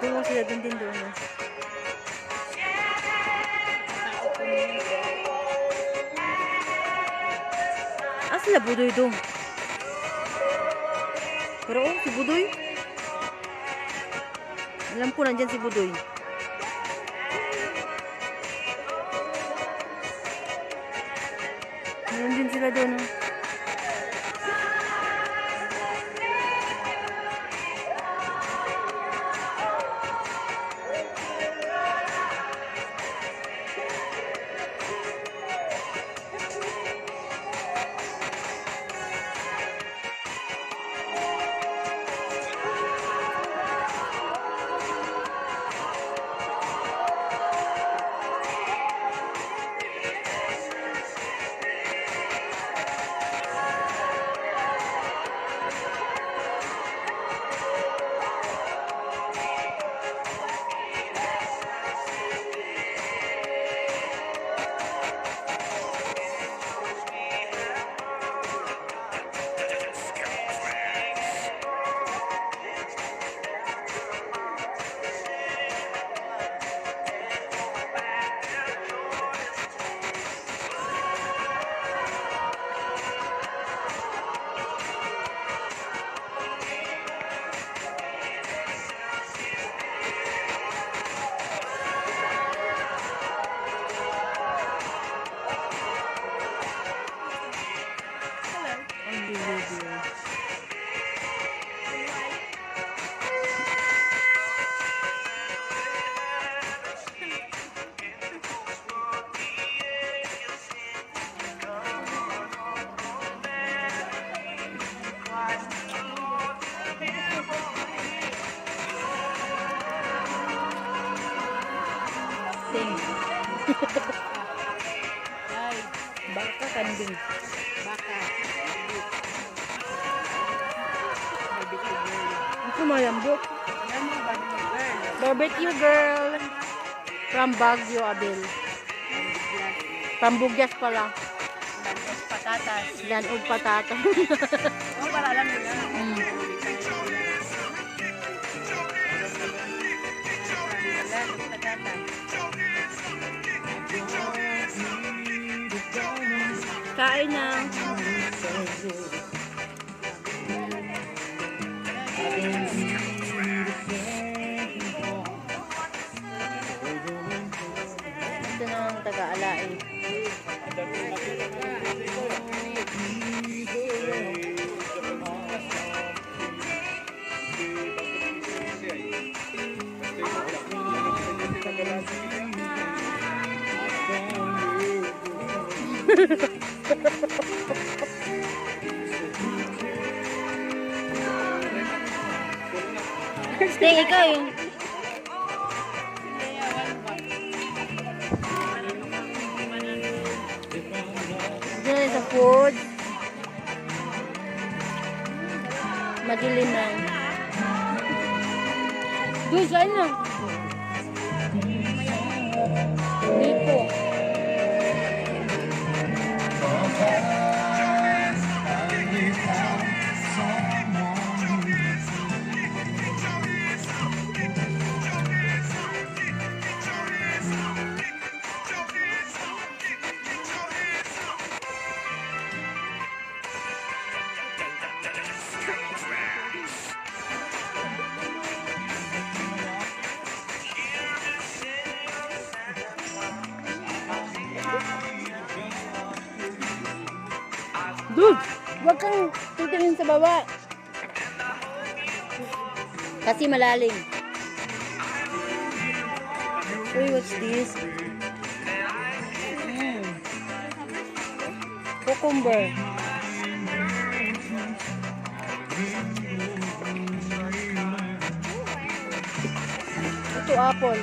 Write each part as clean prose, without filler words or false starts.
Tungo sila dun din doon. Sila Budoy doon. Pero oh, si Budoy. Alam ko nandyan si Budoy. Meron din sila doon. Oh. Ay, Baka kambing. baka. Ito malambot. Alam mo, barbecue girl. Barbecue girl. From Baguio, Abel. Pambugyas pala. Danos patatas. Danog patata. Oo, para alam mo na. Danos patatas. Kain na. Ito na ang taga-alain. Sting, ikaw yun. Diyan na sa food. Madilim na. Doon, saan na? Dito. Dude, huwag kang titingin sa baba. Kasi malalim. Uy, what's this? Cucumber. Ito apple.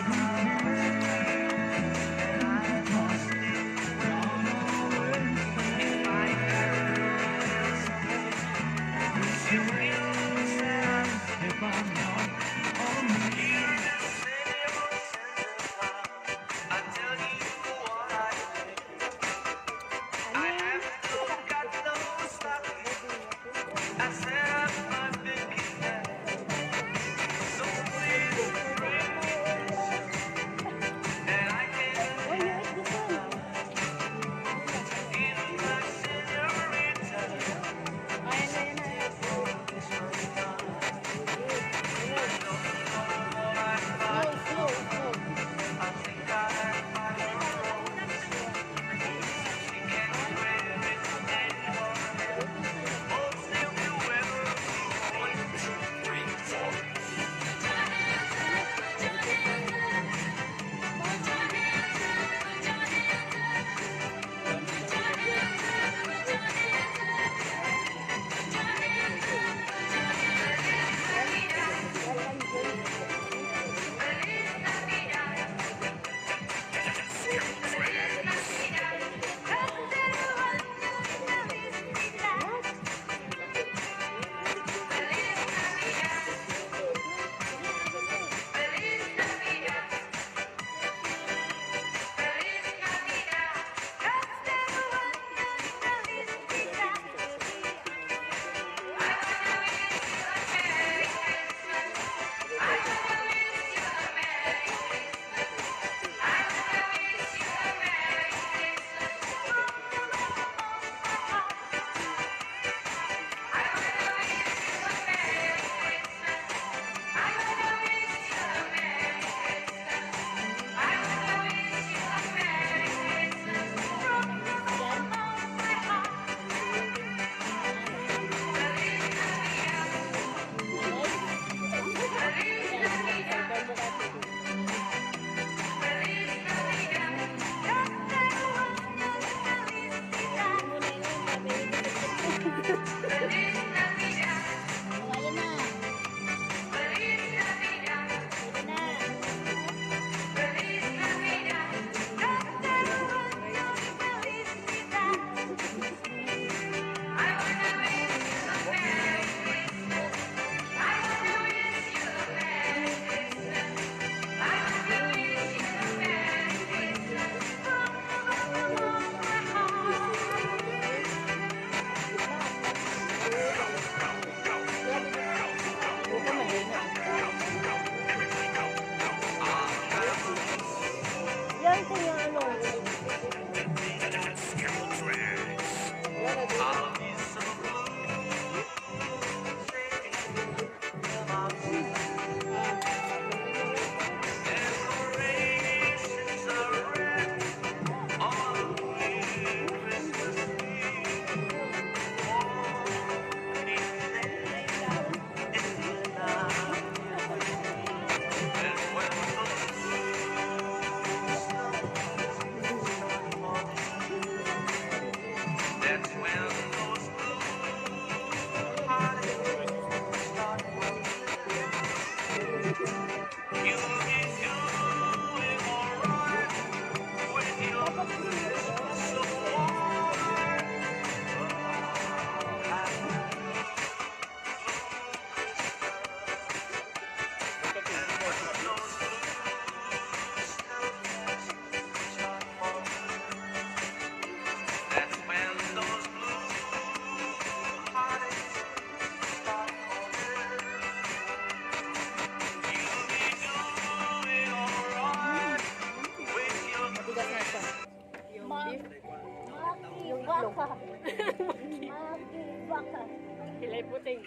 Kilay puting.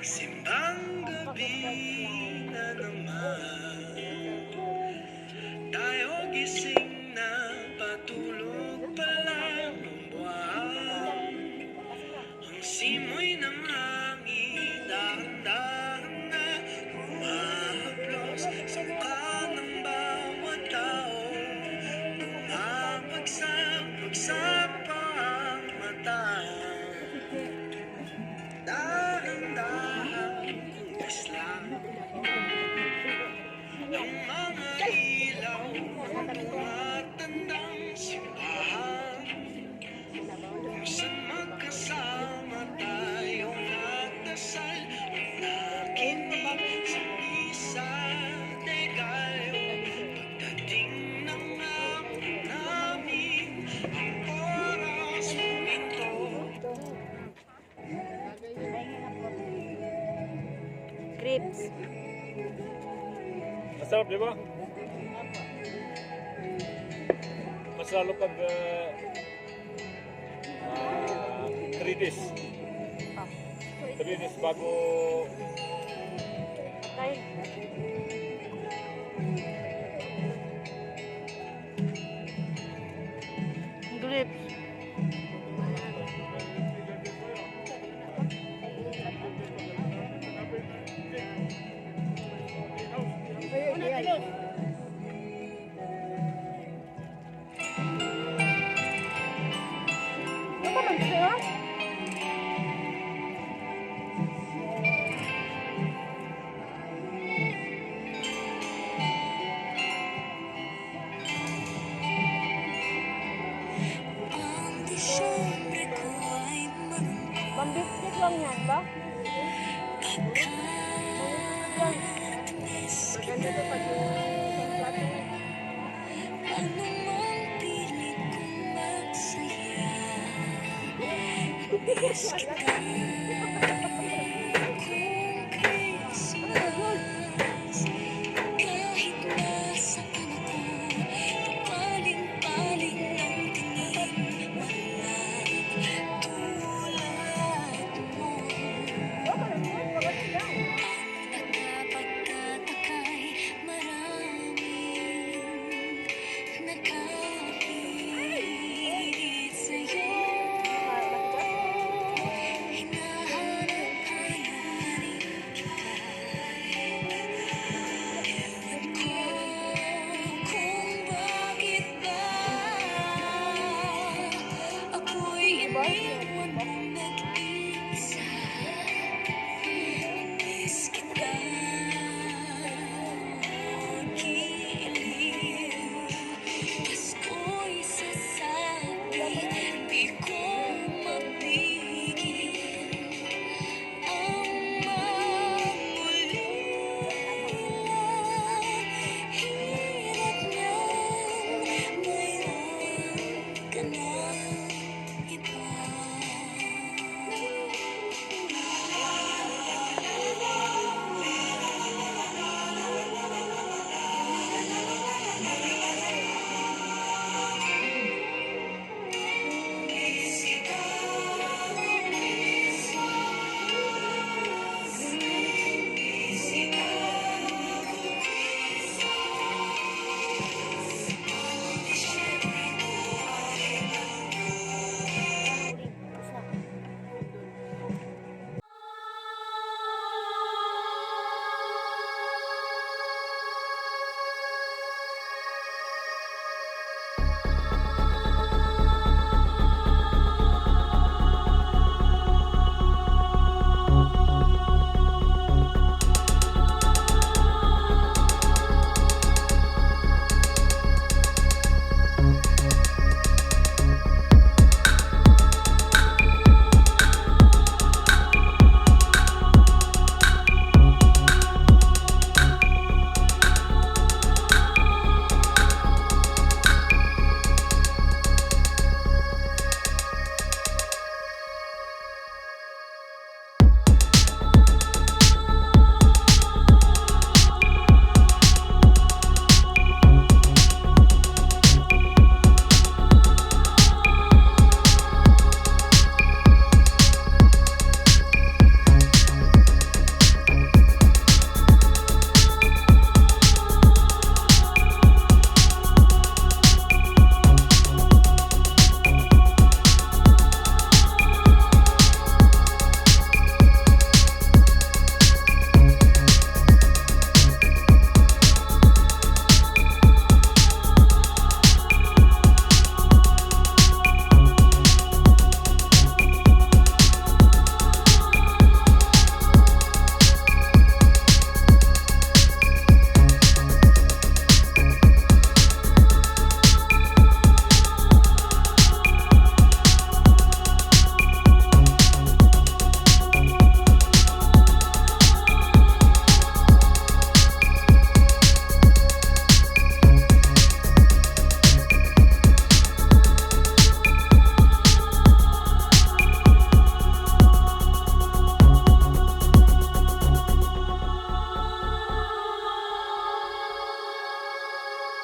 Simbang gabi na naman, tayo gising na patulog pa lang ang buwan. Ang simoy ng hangin dahan-dahan na humahaplos sa mukha ng bawat tao. Bumabagsak pa ang mata, dahan-dahan lang ang mga ilaw ng tumatandang simbahan, kung saan magkasama tayong nagdasal at nakinig sa misa de Gallo. Pagdating ng hapon namin, ang oras huminto. Grapes. Masarap, di ba? Mas lalo pag 3 days. 3 days bago Grapes. Ayan. Ano ba siya? Ang Disyembre ko ay Pambistik lang yan ba? Maganda to pag anumang pilit kong magsaya. Yes, kita